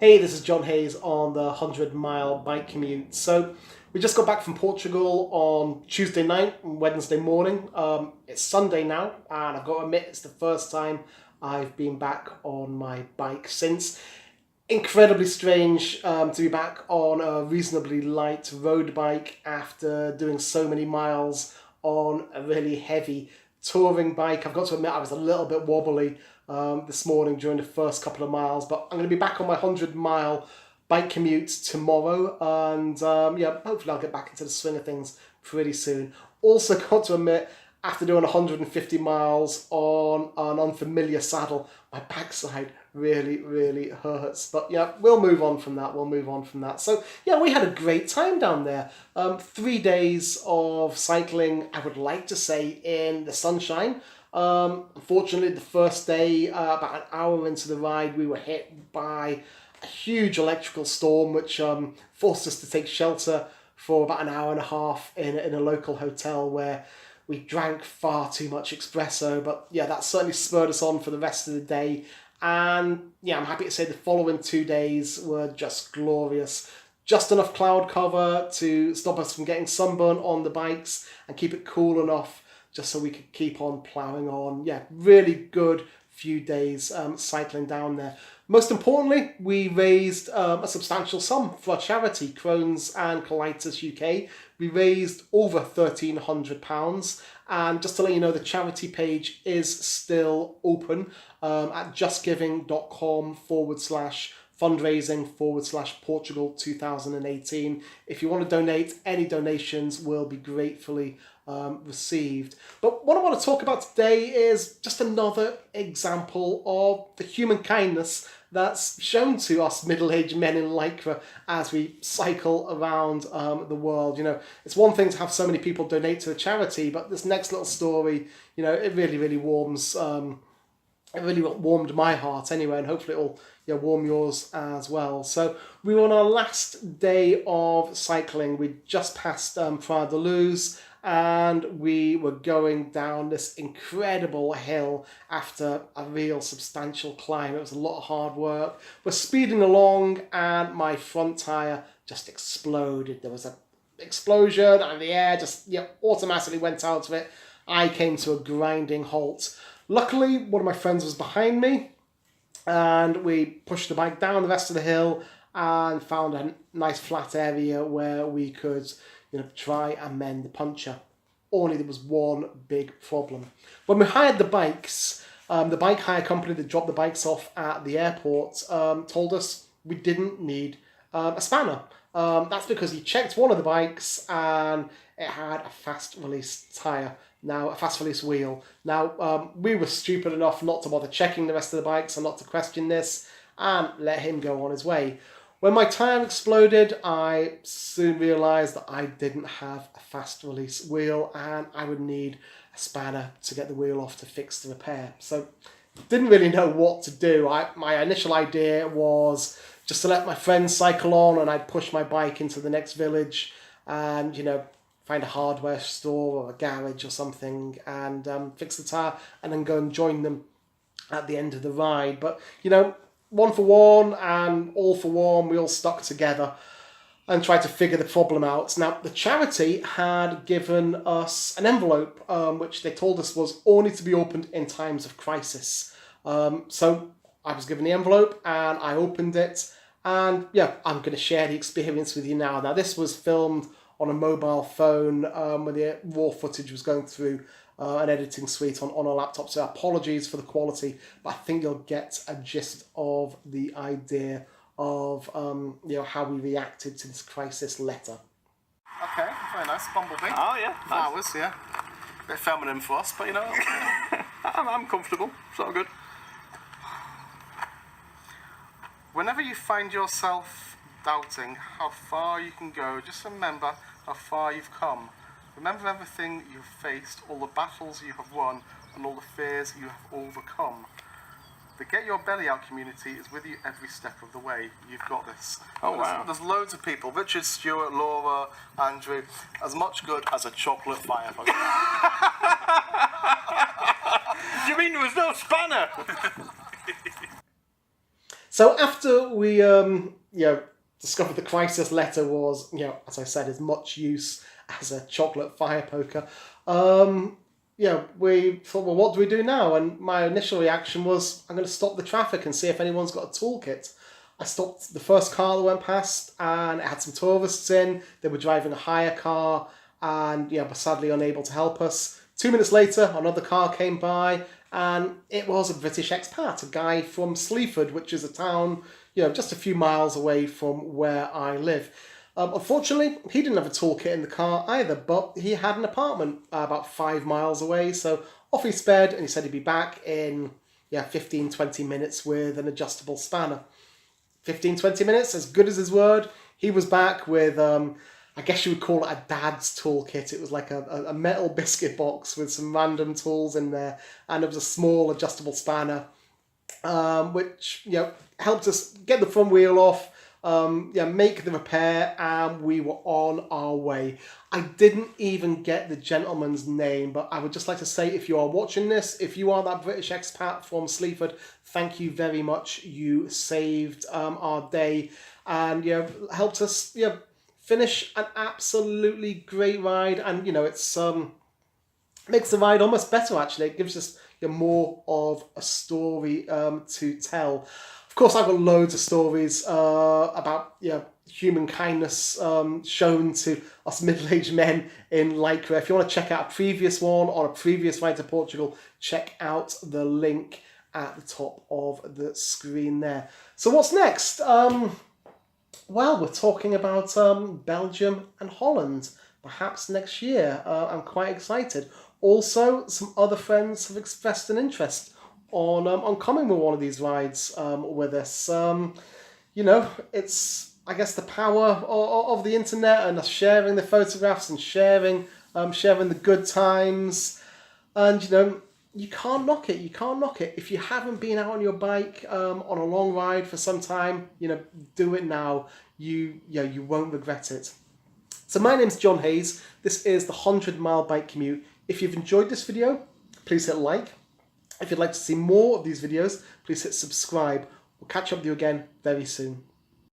Hey, this is John Hayes on the 100-mile bike commute. So we just got back from Portugal on Tuesday night and Wednesday morning. It's Sunday now, and I've got to admit it's the first time I've been back on my bike since. Incredibly strange to be back on a reasonably light road bike after doing so many miles on a really heavy touring bike. I've got to admit I was a little bit wobbly this morning during the first couple of miles, but I'm going to be back on my 100-mile bike commute tomorrow, and hopefully I'll get back into the swing of things pretty soon. Also got to admit, after doing 150 miles on an unfamiliar saddle, my backside really hurts. But yeah, we'll move on from that. So yeah, we had a great time down there. 3 days of cycling, I would like to say, in the sunshine. Unfortunately, the first day, about an hour into the ride, we were hit by a huge electrical storm, which forced us to take shelter for about an hour and a half in a local hotel where we drank far too much espresso. But yeah, that certainly spurred us on for the rest of the day. And yeah, I'm happy to say the following 2 days were just glorious. Just enough cloud cover to stop us from getting sunburn on the bikes and keep it cool enough just so we could keep on ploughing on. Yeah, really good few days cycling down there. Most importantly, we raised a substantial sum for our charity, Crohn's and Colitis UK. We raised over £1,300. And just to let you know, the charity page is still open at justgiving.com/fundraising/Portugal 2018. If you want to donate, any donations will be gratefully received. But what I want to talk about today is just another example of the human kindness that's shown to us middle-aged men in Lycra as we cycle around the world. You know, it's one thing to have so many people donate to a charity, but this next little story, you know, it really warms. It really warmed my heart anyway, and hopefully it'll warm yours as well. So we were on our last day of cycling. We just passed Praia da Luz, and we were going down this incredible hill after a real substantial climb. It was a lot of hard work. We're speeding along, and my front tyre just exploded. There was an explosion, and the air just automatically went out of it. I came to a grinding halt. Luckily, one of my friends was behind me, and we pushed the bike down the rest of the hill and found a nice flat area where we could try and mend the puncture. Only there was one big problem. When we hired the bikes, the bike hire company that dropped the bikes off at the airport told us we didn't need a spanner. That's because he checked one of the bikes and it had a fast release tyre. Now, a fast release wheel. Now, we were stupid enough not to bother checking the rest of the bikes and not to question this and let him go on his way. When my tyre exploded, I soon realised that I didn't have a fast release wheel and I would need a spanner to get the wheel off to fix the repair. So, didn't really know what to do. My initial idea was just to let my friends cycle on, and I'd push my bike into the next village and, find a hardware store or a garage or something and fix the tyre and then go and join them at the end of the ride. But, one for one and all for one, we all stuck together and tried to figure the problem out. Now, the charity had given us an envelope, which they told us was only to be opened in times of crisis. So I was given the envelope and I opened it, and I'm going to share the experience with you now. Now, this was filmed on a mobile phone when the raw footage was going through an editing suite on a laptop, so apologies for the quality, but I think you'll get a gist of the idea of how we reacted to this crisis letter. Okay, very nice, Bumblebee. Oh yeah, flowers, yeah. A bit feminine for us, but I'm comfortable, it's all good. Whenever you find yourself doubting how far you can go, just remember how far you've come. Remember everything you've faced, all the battles you have won, and all the fears you have overcome. The Get Your Belly Out community is with you every step of the way. You've got this. Oh, wow. There's loads of people. Richard, Stuart, Laura, Andrew. As much good as a chocolate firefighter. Do you mean there was no spanner? So after we, discovered the crisis letter was, as I said, as much use as a chocolate fire poker, we thought, well, what do we do now? And my initial reaction was, I'm going to stop the traffic and see if anyone's got a toolkit. I stopped the first car that went past, and it had some tourists in. They were driving a hire car, and were sadly unable to help us. 2 minutes later, another car came by, and it was a British expat, a guy from Sleaford, which is a town, just a few miles away from where I live. Unfortunately, he didn't have a toolkit in the car either, but he had an apartment about 5 miles away, so off he sped, and he said he'd be back in 15, 20 minutes with an adjustable spanner. 15, 20 minutes, as good as his word. He was back with, I guess you would call it a dad's toolkit. It was like a metal biscuit box with some random tools in there, and it was a small adjustable spanner, which helped us get the front wheel off, make the repair, and we were on our way. I didn't even get the gentleman's name, but I would just like to say, if you are watching this, if you are that British expat from Sleaford, thank you very much. You saved our day, and helped us finish an absolutely great ride. And it's makes the ride almost better, actually. It gives us more of a story to tell. Of course, I've got loads of stories about human kindness shown to us middle-aged men in Lycra. If you want to check out a previous one or a previous ride to Portugal, check out the link at the top of the screen there. So what's next? Well, we're talking about Belgium and Holland, perhaps next year. I'm quite excited. Also, some other friends have expressed an interest on coming with one of these rides with us. It's, I guess, the power of the internet and us sharing the photographs and sharing the good times. And, you can't knock it. You can't knock it. If you haven't been out on your bike on a long ride for some time, do it now. You won't regret it. So my name's John Hayes. This is the 100 Mile Bike Commute. If you've enjoyed this video, please hit like. If you'd like to see more of these videos, please hit subscribe. We'll catch up with you again very soon.